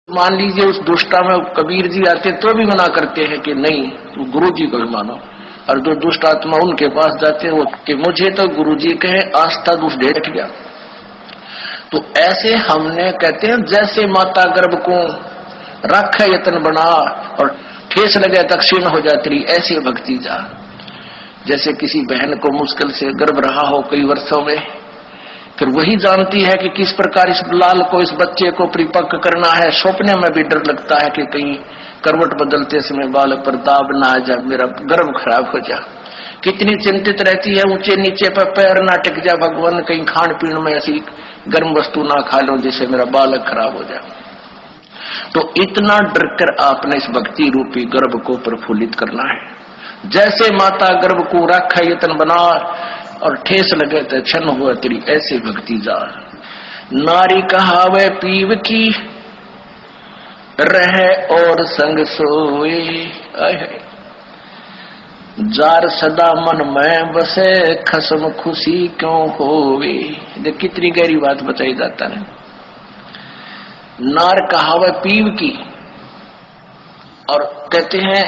मान लीजिए उस दुष्टा में कबीर जी आते तो भी मना करते हैं कि नहीं गुरु जी को भी मानो, और जो दुष्ट आत्मा उनके पास जाते हैं वो कि मुझे तो गुरु जी कहे आस्था दुष्ट रख गया। तो ऐसे हमने कहते हैं जैसे माता गर्भ को रख यतन बना और ठेस लगे तक क्षीण हो जाती रही, ऐसी भक्ति जा। जैसे किसी बहन को मुश्किल से गर्भ रहा हो कई वर्षों में, फिर वही जानती है कि किस प्रकार इस लाल को, इस बच्चे को परिपक्व करना है। सपने में भी डर लगता है कि कहीं करवट बदलते समय बालक पर दाब ना आ जाए, मेरा गर्भ खराब हो जाए। कितनी चिंतित रहती है, ऊंचे नीचे पर पैर ना टिक जाए, भगवान कहीं खान पीन में ऐसी गर्म वस्तु ना खा लो जिससे मेरा बालक खराब हो जाए। तो इतना डर कर आपने इस भक्ति रूपी गर्भ को प्रफुल्लित करना है। जैसे माता गर्भ को रख यतन बना और ठेस लगे तो क्षण हुआ तेरी, ऐसे भक्ति जा। नारी कहावे पीव की रहे और संग सोए, जार सदा मन में बसे खसम खुशी क्यों होवे। देख कितनी गहरी बात बताई जाता है। नार कहावे पीव की, और कहते हैं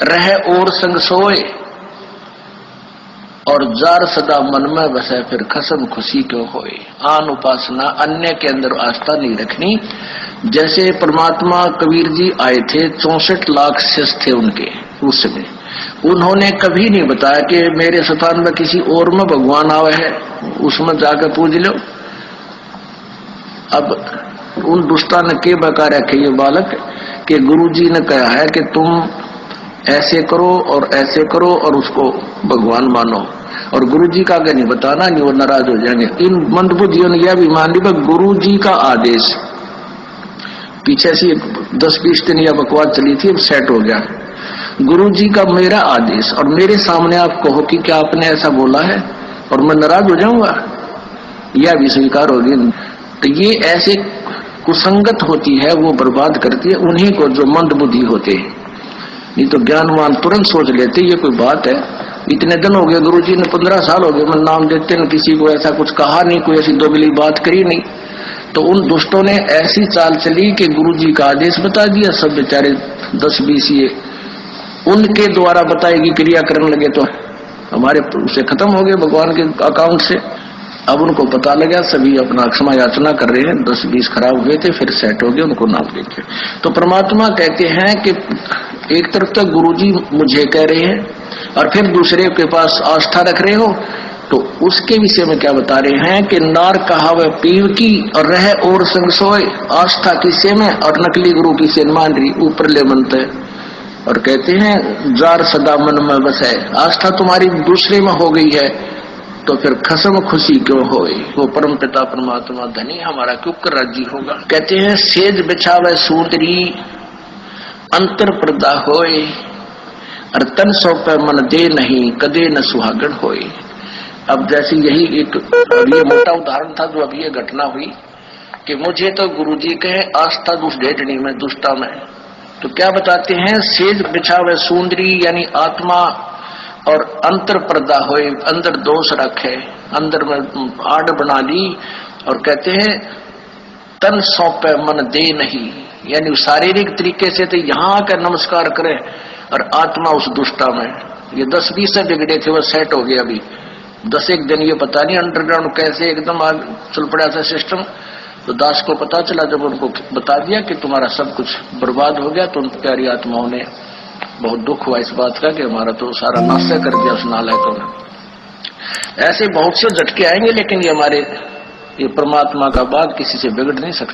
रहे और संग सोए, और जार सदा मन में बसे फिर खसम खुशी क्यों होए। आन उपासना अन्य के अंदर आस्था नहीं रखनी। जैसे परमात्मा कबीर जी आए थे, 64 लाख शिष्य थे उनके उस समय, उन्होंने कभी नहीं बताया कि मेरे स्थान में किसी और में भगवान आवे है, उसमें जाकर पूज लो। अब उन दुष्टा ने के बका रखे ये बालक कि गुरु जी ने कहा है कि तुम ऐसे करो और ऐसे करो और उसको भगवान मानो, और गुरु जी का नहीं बताना, नहीं वो नाराज हो जाएंगे। इन मंदबुद्धियों ने यह भी मान ली गुरु जी का आदेश। पीछे से 10-20 दिन यह बकवास चली थी, अब सेट हो गया। गुरु जी का मेरा आदेश और मेरे सामने आप कहो कि क्या आपने ऐसा बोला है और मैं नाराज हो जाऊंगा, यह भी स्वीकार होगी। तो ये ऐसे कुसंगत होती है, वो बर्बाद करती है उन्हीं को जो मंद बुद्धि होते हैं। नहीं तो ज्ञानवान तुरंत सोच लेते ये कोई बात है, इतने दिन हो गए गुरुजी ने 15 साल हो गए मैं नाम देते न, किसी को ऐसा कुछ कहा नहीं, कोई ऐसी दोगली बात करी नहीं। तो उन दुष्टों ने ऐसी चाल चली कि गुरुजी का आदेश बता दिया, सब बेचारे 10-20 ये उनके द्वारा बताएगी क्रिया करने लगे, तो हमारे उसे खत्म हो गए भगवान के अकाउंट से। अब उनको पता लगा, सभी अपना क्षमा याचना कर रहे हैं। 10-20 खराब हुए थे, फिर सेट हो गए, उनको नाम देखे। तो परमात्मा कहते हैं कि एक तरफ तो गुरुजी मुझे कह रहे हैं और फिर दूसरे के पास आस्था रख रहे हो, तो उसके विषय में क्या बता रहे हैं कि नार कहावे पीव की और रहे और संग सोए। आस्था किसे में और नकली गुरु किसे मान रही, ऊपर ले मनते। और कहते हैं जार सदा मन में बसे, आस्था तुम्हारी दूसरे में हो गई है तो फिर खसम खुशी क्यों होए। वो परम पिता परमात्मा धनी हमारा क्यों कर राजी होगा। कहते हैं सेज बिछावे सूंदरी अंतर पर्दा होए, और तन सौंपे मन दे नहीं कदे न सुहागण होए। अब जैसे यही एक ये मोटा उदाहरण था जो अभी ये घटना हुई कि मुझे तो गुरुजी कहे आस्था दुष्ट ढेटनी में दुष्टा में। तो क्या बताते हैं, सेज बिछावे सूंदरी यानी आत्मा और अंतर पर्दा होए, अंदर दोष रखे, अंदर में आड़ बना ली। और कहते हैं तन सौंपे मन दे नहीं, यानी शारीरिक तरीके से तो यहाँ आकर नमस्कार करे, और आत्मा उस दुष्टा में। ये 10-20 से बिगड़े थे, वो सेट हो गया। अभी 10-1 दिन ये पता नहीं अंडरग्राउंड कैसे एकदम चल पड़ा था सिस्टम। तो दास को पता चला, जब उनको बता दिया कि तुम्हारा सब कुछ बर्बाद हो गया, तो उन प्यारी आत्माओं ने बहुत दुख हुआ इस बात का कि हमारा तो सारा नाश कर दिया उस नालायकों ने। ऐसे बहुत से झटके आएंगे, लेकिन ये हमारे ये परमात्मा का बाग किसी से बिगड़ नहीं सकता।